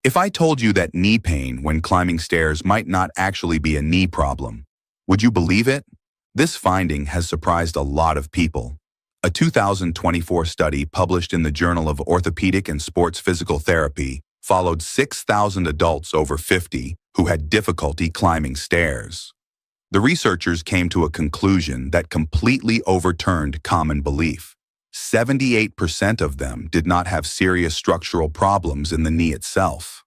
If I told you that knee pain when climbing stairs might not actually be a knee problem, would you believe it? This finding has surprised a lot of people. A 2024 study published in the Journal of Orthopaedic and Sports Physical Therapy followed 6,000 adults over 50 who had difficulty climbing stairs. The researchers came to a conclusion that completely overturned common belief. 78% of them did not have serious structural problems in the knee itself.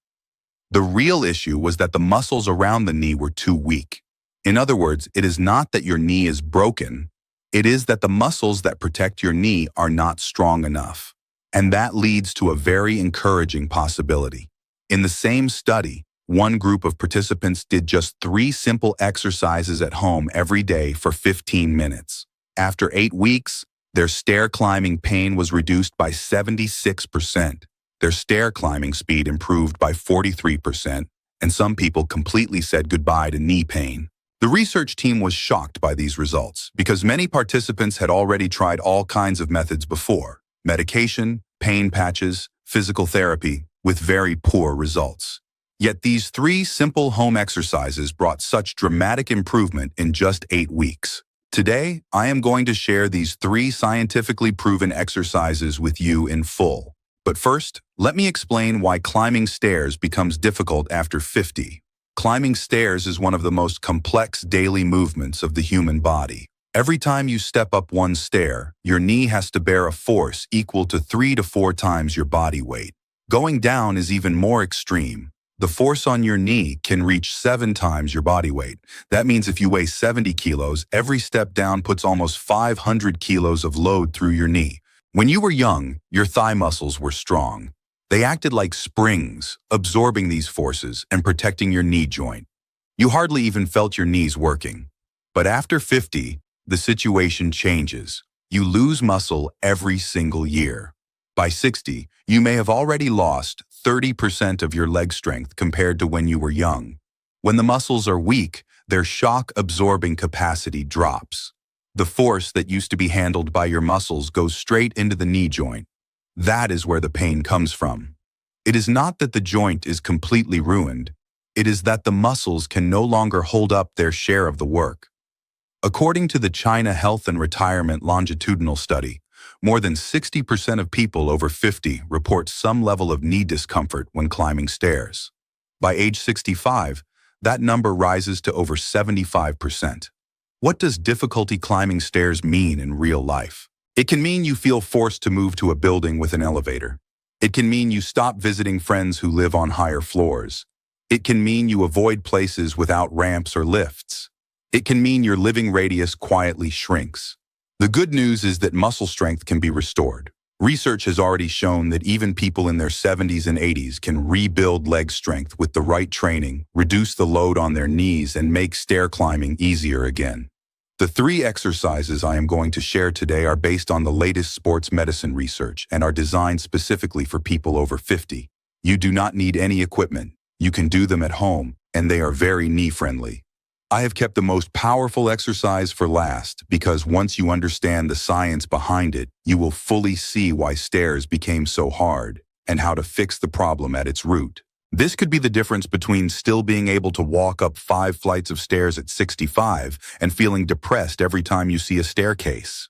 The real issue was that the muscles around the knee were too weak. In other words, it is not that your knee is broken, it is that the muscles that protect your knee are not strong enough. And that leads to a very encouraging possibility. In the same study, one group of participants did just 3 simple exercises at home every day for 15 minutes. After 8 weeks, their stair climbing pain was reduced by 76%. Their stair climbing speed improved by 43%, and some people completely said goodbye to knee pain. The research team was shocked by these results because many participants had already tried all kinds of methods before: medication, pain patches, physical therapy, with very poor results. Yet these 3 simple home exercises brought such dramatic improvement in just 8 weeks. Today, I am going to share these 3 scientifically proven exercises with you in full. But first, let me explain why climbing stairs becomes difficult after 50. Climbing stairs is one of the most complex daily movements of the human body. Every time you step up one stair, your knee has to bear a force equal to 3 to 4 times your body weight. Going down is even more extreme. The force on your knee can reach 7 times your body weight. That means if you weigh 70 kilos, every step down puts almost 500 kilos of load through your knee. When you were young, your thigh muscles were strong. They acted like springs, absorbing these forces and protecting your knee joint. You hardly even felt your knees working. But after 50, the situation changes. You lose muscle every single year. By 60, you may have already lost 30% of your leg strength compared to when you were young. When the muscles are weak, their shock-absorbing capacity drops. The force that used to be handled by your muscles goes straight into the knee joint. That is where the pain comes from. It is not that the joint is completely ruined. It is that the muscles can no longer hold up their share of the work. According to the China Health and Retirement Longitudinal Study, more than 60% of people over 50 report some level of knee discomfort when climbing stairs. By age 65, that number rises to over 75%. What does difficulty climbing stairs mean in real life? It can mean you feel forced to move to a building with an elevator. It can mean you stop visiting friends who live on higher floors. It can mean you avoid places without ramps or lifts. It can mean your living radius quietly shrinks. The good news is that muscle strength can be restored. Research has already shown that even people in their 70s and 80s can rebuild leg strength with the right training, reduce the load on their knees, and make stair climbing easier again. The 3 exercises I am going to share today are based on the latest sports medicine research and are designed specifically for people over 50. You do not need any equipment. You can do them at home, and they are very knee-friendly. I have kept the most powerful exercise for last because once you understand the science behind it, you will fully see why stairs became so hard and how to fix the problem at its root. This could be the difference between still being able to walk up 5 flights of stairs at 65 and feeling depressed every time you see a staircase.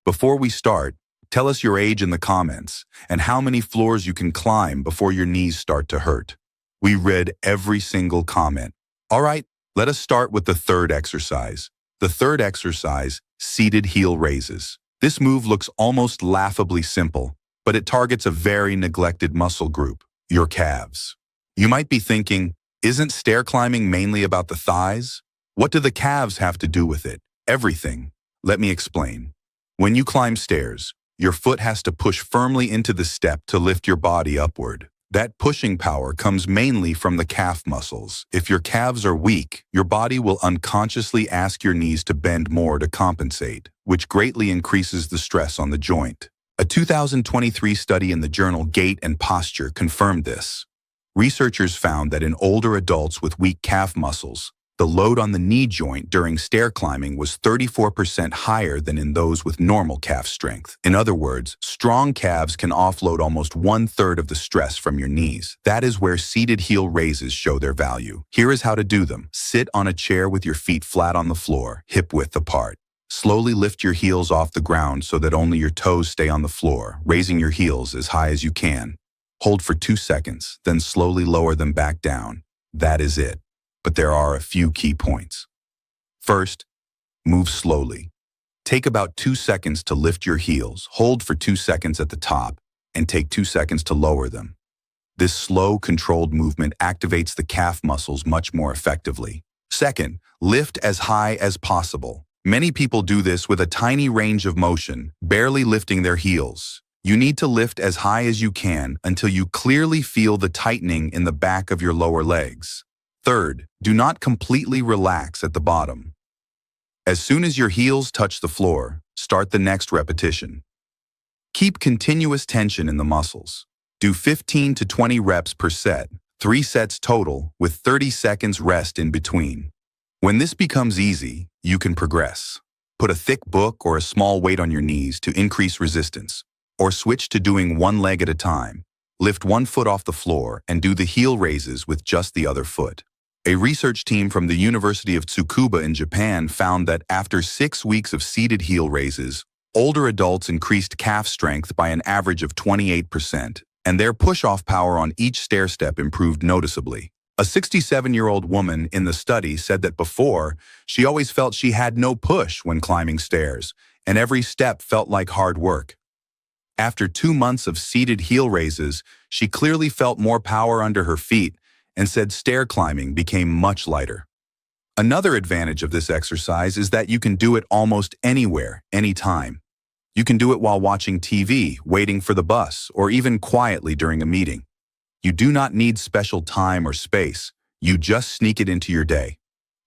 Before we start, tell us your age in the comments and how many floors you can climb before your knees start to hurt. We read every single comment. All right. Let us start with the 3rd exercise. The 3rd exercise, seated heel raises. This move looks almost laughably simple, but it targets a very neglected muscle group, your calves. You might be thinking, isn't stair climbing mainly about the thighs? What do the calves have to do with it? Everything. Let me explain. When you climb stairs, your foot has to push firmly into the step to lift your body upward. That pushing power comes mainly from the calf muscles. If your calves are weak, your body will unconsciously ask your knees to bend more to compensate, which greatly increases the stress on the joint. A 2023 study in the journal Gait and Posture confirmed this. Researchers found that in older adults with weak calf muscles, The load on the knee joint during stair climbing was 34% higher than in those with normal calf strength. In other words, strong calves can offload almost 1/3 of the stress from your knees. That is where seated heel raises show their value. Here is how to do them. Sit on a chair with your feet flat on the floor, hip width apart. Slowly lift your heels off the ground so that only your toes stay on the floor, raising your heels as high as you can. Hold for 2 seconds, then slowly lower them back down. That is it. But there are a few key points. First, move slowly. Take about 2 seconds to lift your heels, hold for 2 seconds at the top, and take 2 seconds to lower them. This slow, controlled movement activates the calf muscles much more effectively. Second, lift as high as possible. Many people do this with a tiny range of motion, barely lifting their heels. You need to lift as high as you can until you clearly feel the tightening in the back of your lower legs. Third, do not completely relax at the bottom. As soon as your heels touch the floor, start the next repetition. Keep continuous tension in the muscles. Do 15 to 20 reps per set, 3 sets total, with 30 seconds rest in between. When this becomes easy, you can progress. Put a thick book or a small weight on your knees to increase resistance, or switch to doing one leg at a time. Lift one foot off the floor and do the heel raises with just the other foot. A research team from the University of Tsukuba in Japan found that after 6 weeks of seated heel raises, older adults increased calf strength by an average of 28%, and their push-off power on each stair step improved noticeably. A 67-year-old woman in the study said that before, she always felt she had no push when climbing stairs, and every step felt like hard work. After 2 months of seated heel raises, she clearly felt more power under her feet and said stair climbing became much lighter. Another advantage of this exercise is that you can do it almost anywhere, anytime. You can do it while watching TV, waiting for the bus, or even quietly during a meeting. You do not need special time or space. You just sneak it into your day.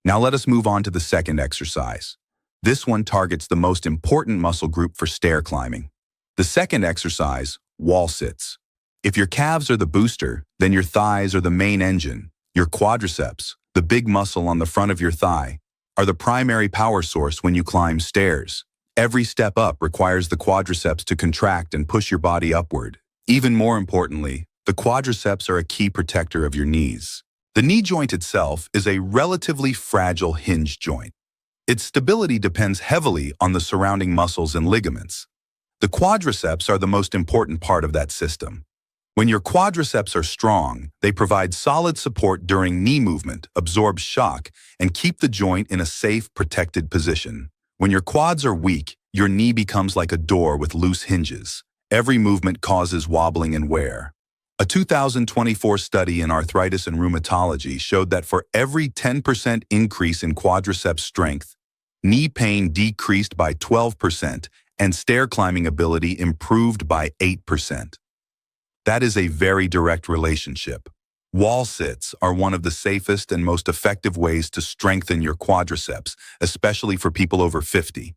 Now let us move on to the second exercise. This one targets the most important muscle group for stair climbing. The second exercise, wall sits. If your calves are the booster, then your thighs are the main engine. Your quadriceps, the big muscle on the front of your thigh, are the primary power source when you climb stairs. Every step up requires the quadriceps to contract and push your body upward. Even more importantly, the quadriceps are a key protector of your knees. The knee joint itself is a relatively fragile hinge joint. Its stability depends heavily on the surrounding muscles and ligaments. The quadriceps are the most important part of that system. When your quadriceps are strong, they provide solid support during knee movement, absorb shock, and keep the joint in a safe, protected position. When your quads are weak, your knee becomes like a door with loose hinges. Every movement causes wobbling and wear. A 2024 study in arthritis and rheumatology showed that for every 10% increase in quadriceps strength, knee pain decreased by 12% and stair climbing ability improved by 8%. That is a very direct relationship. Wall sits are one of the safest and most effective ways to strengthen your quadriceps, especially for people over 50.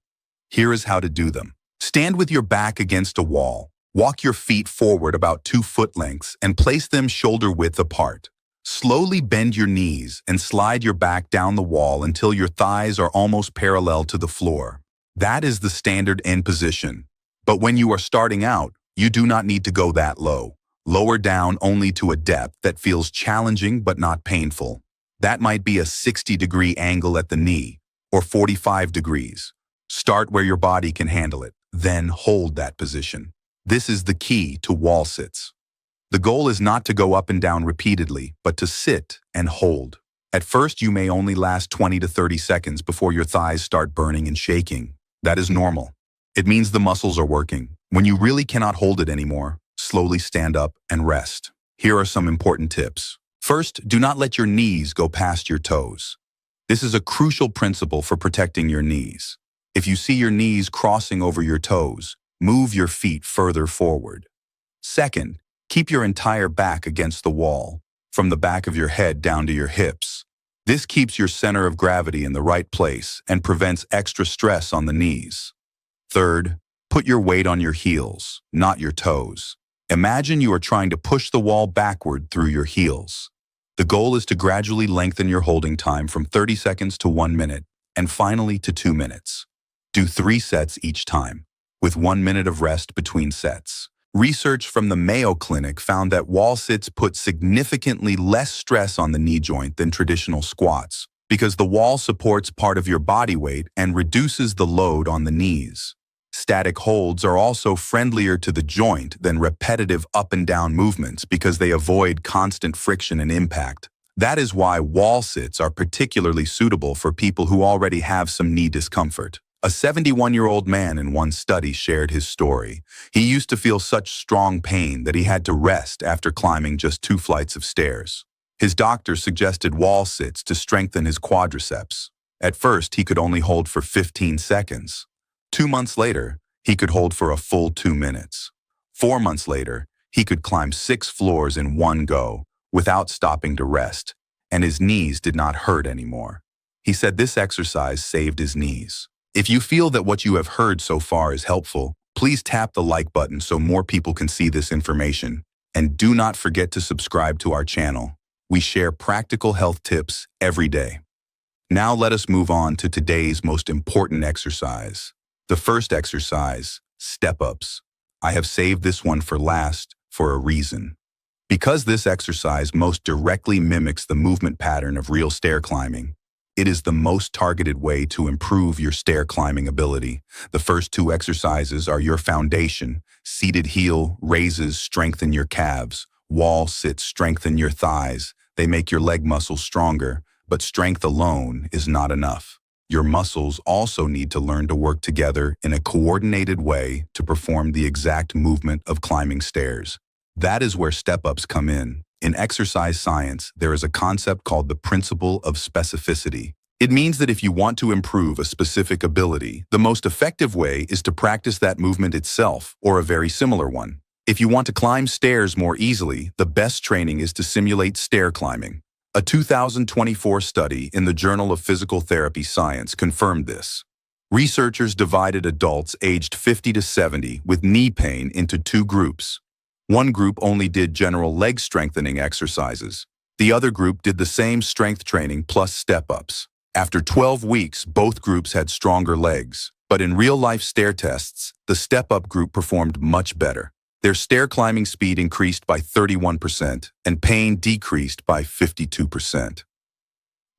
Here is how to do them. Stand with your back against a wall. Walk your feet forward about 2 foot lengths and place them shoulder width apart. Slowly bend your knees and slide your back down the wall until your thighs are almost parallel to the floor. That is the standard end position. But when you are starting out, you do not need to go that low. Lower down only to a depth that feels challenging but not painful. That might be a 60-degree angle at the knee, or 45 degrees. Start where your body can handle it, then hold that position. This is the key to wall sits. The goal is not to go up and down repeatedly, but to sit and hold. At first, you may only last 20 to 30 seconds before your thighs start burning and shaking. That is normal. It means the muscles are working. When you really cannot hold it anymore, slowly stand up and rest. Here are some important tips. First, do not let your knees go past your toes. This is a crucial principle for protecting your knees. If you see your knees crossing over your toes, move your feet further forward. Second, keep your entire back against the wall, from the back of your head down to your hips. This keeps your center of gravity in the right place and prevents extra stress on the knees. Third, put your weight on your heels, not your toes. Imagine you are trying to push the wall backward through your heels. The goal is to gradually lengthen your holding time from 30 seconds to 1 minute, and finally to 2 minutes. Do 3 sets each time, with 1 minute of rest between sets. Research from the Mayo Clinic found that wall sits put significantly less stress on the knee joint than traditional squats, because the wall supports part of your body weight and reduces the load on the knees. Static holds are also friendlier to the joint than repetitive up and down movements because they avoid constant friction and impact. That is why wall sits are particularly suitable for people who already have some knee discomfort. A 71-year-old man in one study shared his story. He used to feel such strong pain that he had to rest after climbing just 2 flights of stairs. His doctor suggested wall sits to strengthen his quadriceps. At first, he could only hold for 15 seconds. 2 months later, he could hold for a full 2 minutes. 4 months later, he could climb 6 floors in one go without stopping to rest, and his knees did not hurt anymore. He said this exercise saved his knees. If you feel that what you have heard so far is helpful, please tap the like button so more people can see this information. And do not forget to subscribe to our channel. We share practical health tips every day. Now let us move on to today's most important exercise. The first exercise, step-ups. I have saved this one for last for a reason. Because this exercise most directly mimics the movement pattern of real stair climbing, it is the most targeted way to improve your stair climbing ability. The first 2 exercises are your foundation. Seated heel raises strengthen your calves. Wall sits strengthen your thighs. They make your leg muscles stronger, but strength alone is not enough. Your muscles also need to learn to work together in a coordinated way to perform the exact movement of climbing stairs. That is where step-ups come in. In exercise science, there is a concept called the principle of specificity. It means that if you want to improve a specific ability, the most effective way is to practice that movement itself or a very similar one. If you want to climb stairs more easily, the best training is to simulate stair climbing. A 2024 study in the Journal of Physical Therapy Science confirmed this. Researchers divided adults aged 50 to 70 with knee pain into 2 groups. One group only did general leg strengthening exercises. The other group did the same strength training plus step-ups. After 12 weeks, both groups had stronger legs. But in real-life stair tests, the step-up group performed much better. Their stair climbing speed increased by 31% and pain decreased by 52%.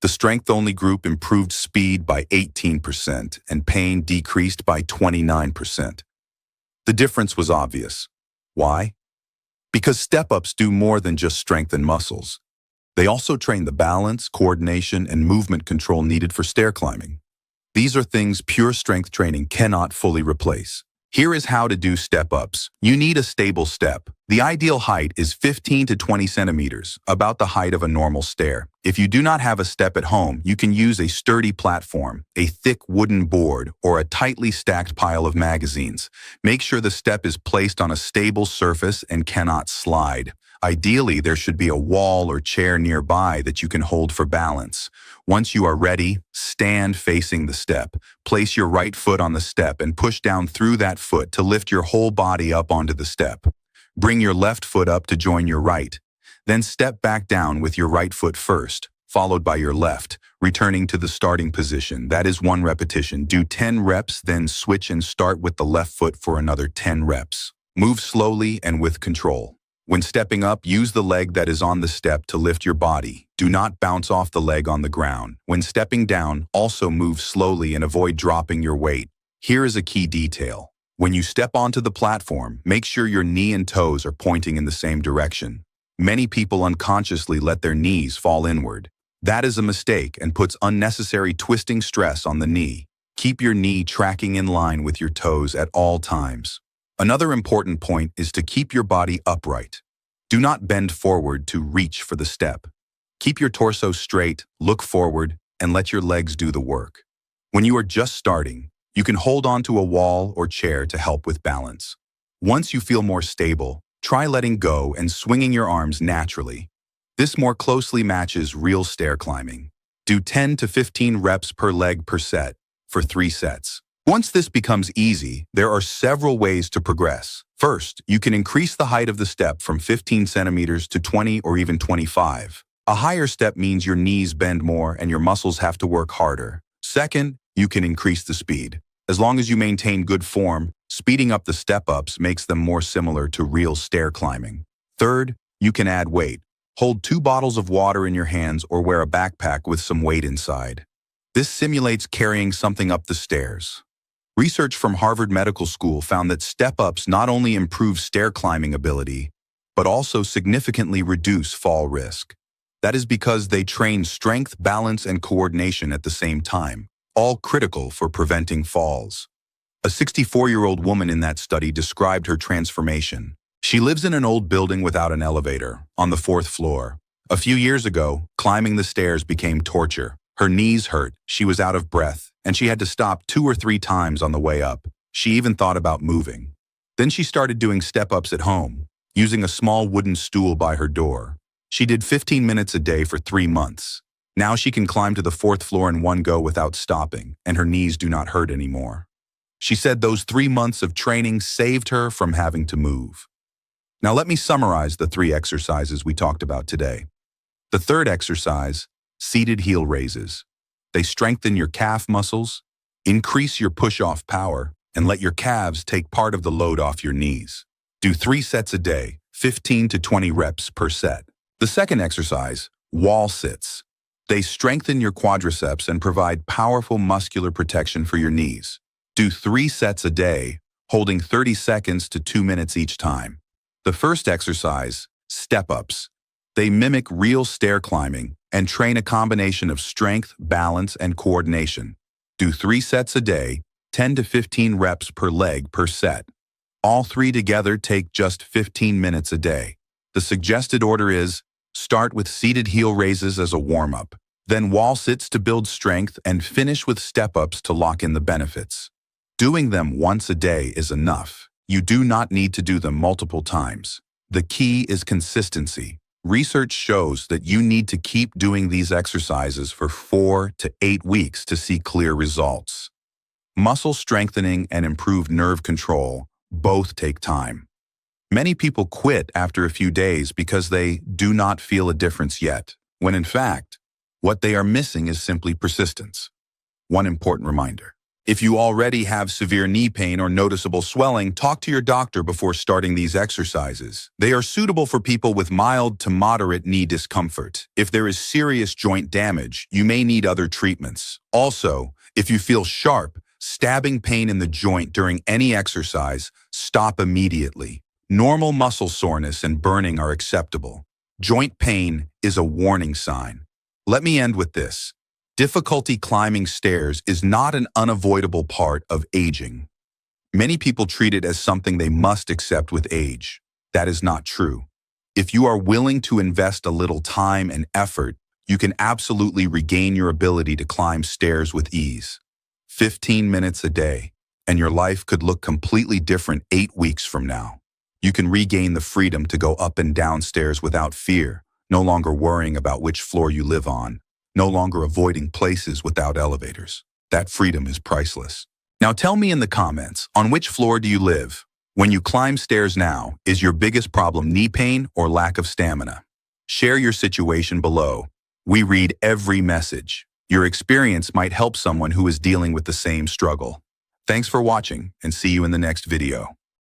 The strength-only group improved speed by 18% and pain decreased by 29%. The difference was obvious. Why? Because step-ups do more than just strengthen muscles. They also train the balance, coordination, and movement control needed for stair climbing. These are things pure strength training cannot fully replace. Here is how to do step-ups. You need a stable step. The ideal height is 15 to 20 centimeters, about the height of a normal stair. If you do not have a step at home, you can use a sturdy platform, a thick wooden board, or a tightly stacked pile of magazines. Make sure the step is placed on a stable surface and cannot slide. Ideally, there should be a wall or chair nearby that you can hold for balance. Once you are ready, stand facing the step. Place your right foot on the step and push down through that foot to lift your whole body up onto the step. Bring your left foot up to join your right. Then step back down with your right foot first, followed by your left, returning to the starting position. That is 1 repetition. Do 10 reps, then switch and start with the left foot for another 10 reps. Move slowly and with control. When stepping up, use the leg that is on the step to lift your body. Do not bounce off the leg on the ground. When stepping down, also move slowly and avoid dropping your weight. Here is a key detail. When you step onto the platform, make sure your knee and toes are pointing in the same direction. Many people unconsciously let their knees fall inward. That is a mistake and puts unnecessary twisting stress on the knee. Keep your knee tracking in line with your toes at all times. Another important point is to keep your body upright. Do not bend forward to reach for the step. Keep your torso straight, look forward, and let your legs do the work. When you are just starting, you can hold onto a wall or chair to help with balance. Once you feel more stable, try letting go and swinging your arms naturally. This more closely matches real stair climbing. Do 10 to 15 reps per leg per set for 3 sets. Once this becomes easy, there are several ways to progress. First, you can increase the height of the step from 15 centimeters to 20 or even 25. A higher step means your knees bend more and your muscles have to work harder. Second, you can increase the speed. As long as you maintain good form, speeding up the step-ups makes them more similar to real stair climbing. Third, you can add weight. Hold 2 bottles of water in your hands or wear a backpack with some weight inside. This simulates carrying something up the stairs. Research from Harvard Medical School found that step-ups not only improve stair climbing ability, but also significantly reduce fall risk. That is because they train strength, balance, and coordination at the same time, all critical for preventing falls. A 64-year-old woman in that study described her transformation. She lives in an old building without an elevator, on the 4th floor. A few years ago, climbing the stairs became torture. Her knees hurt, she was out of breath, and she had to stop 2 or 3 times on the way up. She even thought about moving. Then she started doing step-ups at home, using a small wooden stool by her door. She did 15 minutes a day for 3 months. Now she can climb to the 4th floor in one go without stopping, and her knees do not hurt anymore. She said those 3 months of training saved her from having to move. Now let me summarize the 3 exercises we talked about today. The third exercise, seated heel raises. They strengthen your calf muscles, increase your push-off power, and let your calves take part of the load off your knees. Do 3 sets a day, 15 to 20 reps per set. The second exercise, wall sits. They strengthen your quadriceps and provide powerful muscular protection for your knees. Do 3 sets a day, holding 30 seconds to 2 minutes each time. The first exercise, step-ups. They mimic real stair climbing and train a combination of strength, balance, and coordination. Do 3 sets a day, 10 to 15 reps per leg per set. All 3 together take just 15 minutes a day. The suggested order is, start with seated heel raises as a warm-up, then wall sits to build strength, and finish with step-ups to lock in the benefits. Doing them once a day is enough. You do not need to do them multiple times. The key is consistency. Research shows that you need to keep doing these exercises for 4 to 8 weeks to see clear results. Muscle strengthening and improved nerve control both take time. Many people quit after a few days because they do not feel a difference yet, when in fact, what they are missing is simply persistence. One important reminder. If you already have severe knee pain or noticeable swelling, talk to your doctor before starting these exercises. They are suitable for people with mild to moderate knee discomfort. If there is serious joint damage, you may need other treatments. Also, if you feel sharp, stabbing pain in the joint during any exercise, stop immediately. Normal muscle soreness and burning are acceptable. Joint pain is a warning sign. Let me end with this. Difficulty climbing stairs is not an unavoidable part of aging. Many people treat it as something they must accept with age. That is not true. If you are willing to invest a little time and effort, you can absolutely regain your ability to climb stairs with ease. 15 minutes a day, and your life could look completely different 8 weeks from now. You can regain the freedom to go up and down stairs without fear, no longer worrying about which floor you live on. No longer avoiding places without elevators. That freedom is priceless. Now tell me in the comments, on which floor do you live? When you climb stairs now, is your biggest problem knee pain or lack of stamina? Share your situation below. We read every message. Your experience might help someone who is dealing with the same struggle. Thanks for watching, and see you in the next video.